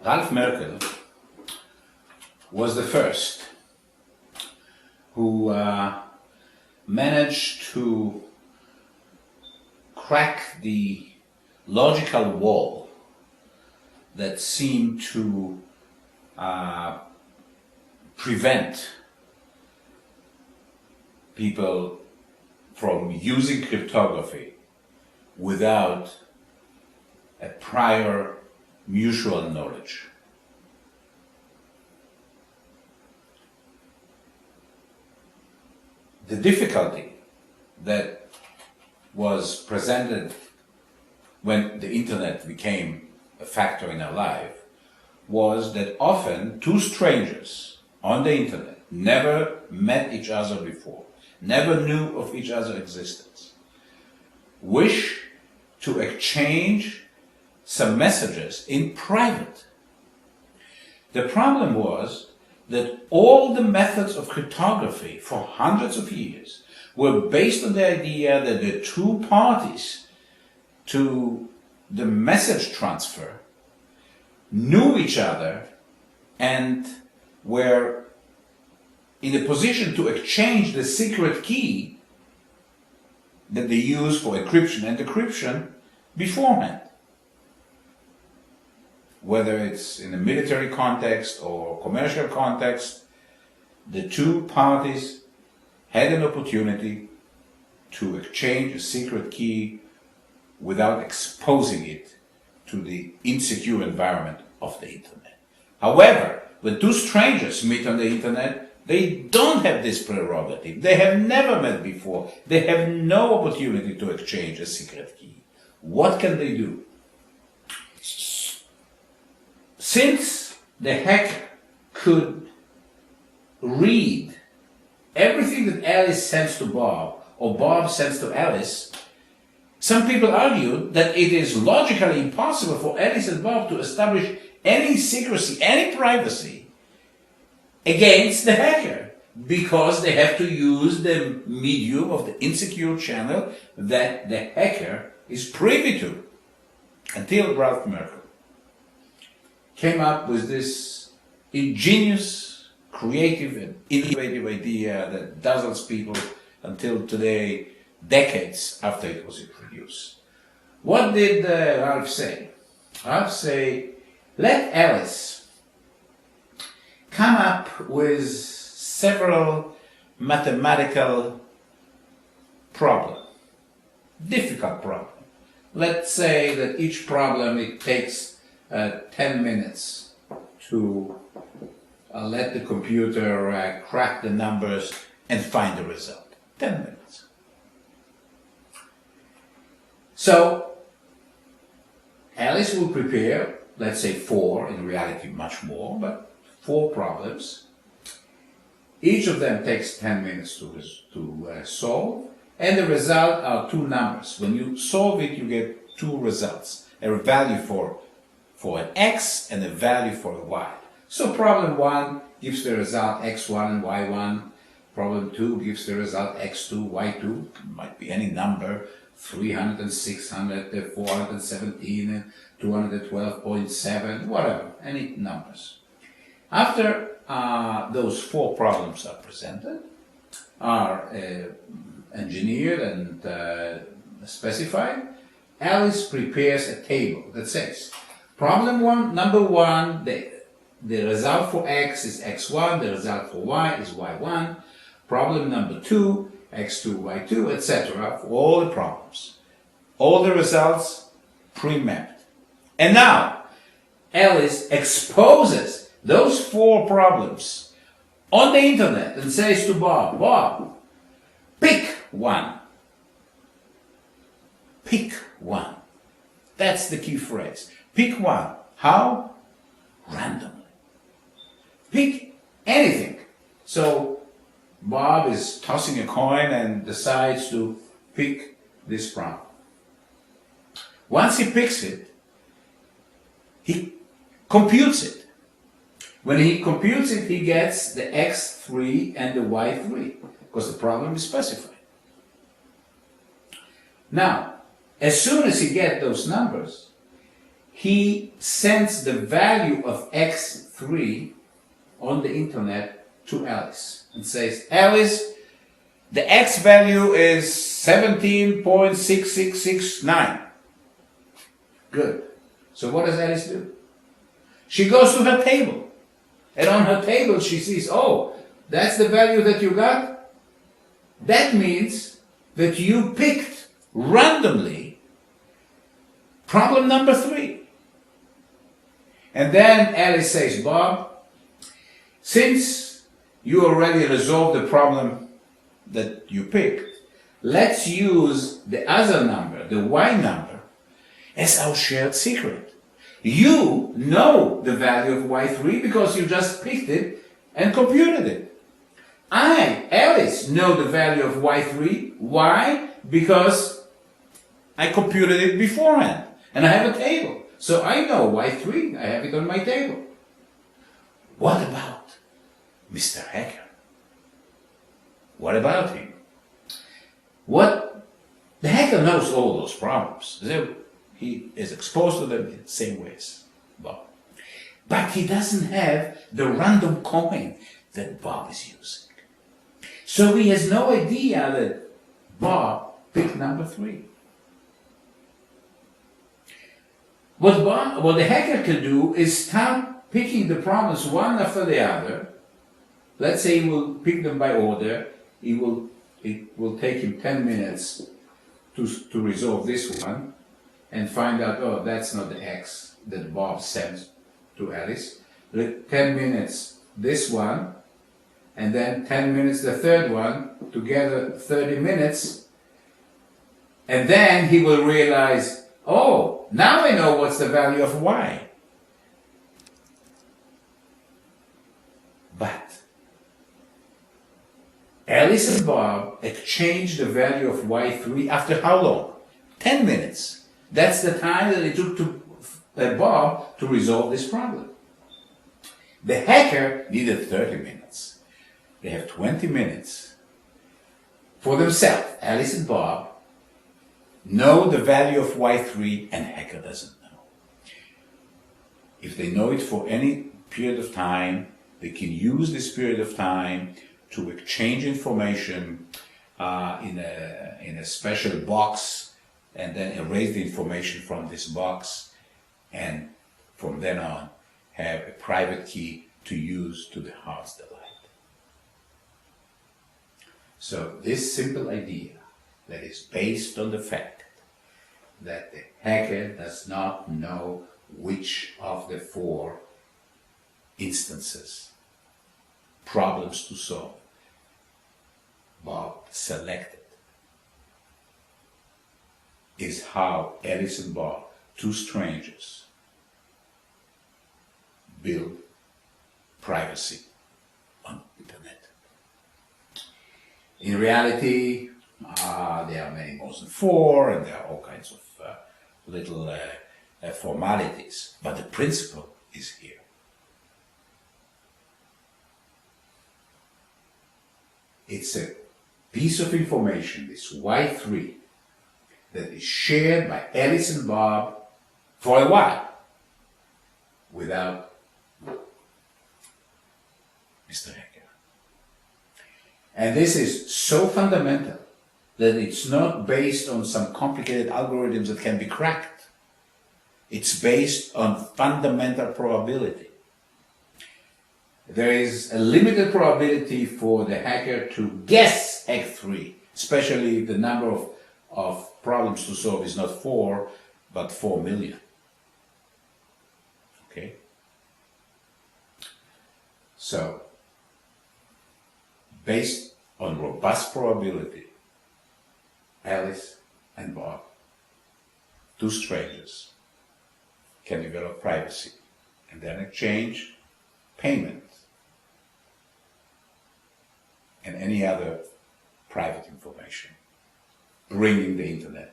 Merkle was the first who managed to crack the logical wall that seemed to prevent people from using cryptography without a prior mutual knowledge. The difficulty that was presented when the internet became a factor in our life was that often two strangers on the internet never met each other before, never knew of each other's existence, wish to exchange some messages in private. The problem was that all the methods of cryptography for hundreds of years were based on the idea that the two parties to the message transfer knew each other and were in a position to exchange the secret key that they use for encryption and decryption beforehand. Whether it's in a military context or commercial context, the two parties had an opportunity to exchange a secret key without exposing it to the insecure environment of the internet. However, when two strangers meet on the internet, they don't have this prerogative. They have never met before. They have no opportunity to exchange a secret key. What can they do? Since the hacker could read everything that Alice sends to Bob or Bob sends to Alice, some people argued that it is logically impossible for Alice and Bob to establish any secrecy, any privacy against the hacker, because they have to use the medium of the insecure channel that the hacker is privy to. Until Ralph Merkle came up with this ingenious, creative and innovative idea that dazzles people until today, decades after it was introduced. What did Ralph say? Ralph said, let Alice come up with several mathematical problems, difficult problems. Let's say that each problem it takes 10 minutes to let the computer crack the numbers and find the result. 10 minutes. So Alice will prepare, let's say 4, in reality much more, but 4 problems. Each of them takes 10 minutes to solve, and the result are 2 numbers. When you solve it, you get 2 results, a value for an x and a value for a y. So problem 1 gives the result x1 and y1. Problem 2 gives the result x2, y2. It might be any number, 300 and 600, 417 and 212.7, whatever, any numbers. After those 4 problems are presented, are engineered and specified, Alice prepares a table that says, problem 1, number 1, the result for x is x1, the result for y is y1. Problem number 2, x2, y2, etc. for all the problems. All the results pre-mapped. And now, Alice exposes those 4 problems on the internet and says to Bob, Bob, pick one. Pick one. That's the key phrase. Pick one. How? Randomly. Pick anything. So Bob is tossing a coin and decides to pick this problem. Once he picks it, he computes it. When he computes it, he gets the x3 and the y3, because the problem is specified. Now, as soon as he gets those numbers, he sends the value of x3 on the internet to Alice and says, Alice, the x value is 17.6669. Good. So what does Alice do? She goes to her table. And on her table she sees, oh, that's the value that you got? That means that you picked randomly problem number 3. And then Alice says, Bob, since you already resolved the problem that you picked, let's use the other number, the y number, as our shared secret. You know the value of y3 because you just picked it and computed it. I, Alice, know the value of y3. Why? Because I computed it beforehand and I have a table. So I know y3, I have it on my table. What about Mr. Hacker? What about him? The hacker knows all those problems. He is exposed to them in the same ways, Bob. But he doesn't have the random coin that Bob is using. So he has no idea that Bob picked number 3. What the hacker can do is start picking the problems one after the other. Let's say he will pick them by order. It will take him 10 minutes to resolve this one and find out, oh, that's not the X that Bob sent to Alice. 10 minutes this one, and then 10 minutes the third one, together 30 minutes. And then he will realize, oh, now I know what's the value of Y. But Alice and Bob exchanged the value of y3 after how long? 10 minutes. That's the time that it took to Bob to resolve this problem. The hacker needed 30 minutes. They have 20 minutes for themselves. Alice and Bob know the value of y3 and hacker doesn't know. If they know it for any period of time, they can use this period of time to exchange information in a special box and then erase the information from this box, and from then on have a private key to use to the heart's delight. So this simple idea that is based on the fact that the hacker does not know which of the 4 instances, problems to solve, Bob selected, is how Alice and Bob, 2 strangers, build privacy on the internet. In reality, there are many more than 4, and there are all kinds of little formalities, but the principle is here. It's a piece of information, this Y3, that is shared by Alice and Bob for a while without Mr. Hacker. And this is so fundamental that it's not based on some complicated algorithms that can be cracked. It's based on fundamental probability. There is a limited probability for the hacker to guess X3, especially if the number of problems to solve is not 4, but 4 million. Okay? So, based on robust probability, Alice and Bob, 2 strangers, can develop privacy and then exchange payment and any other private information, bringing the internet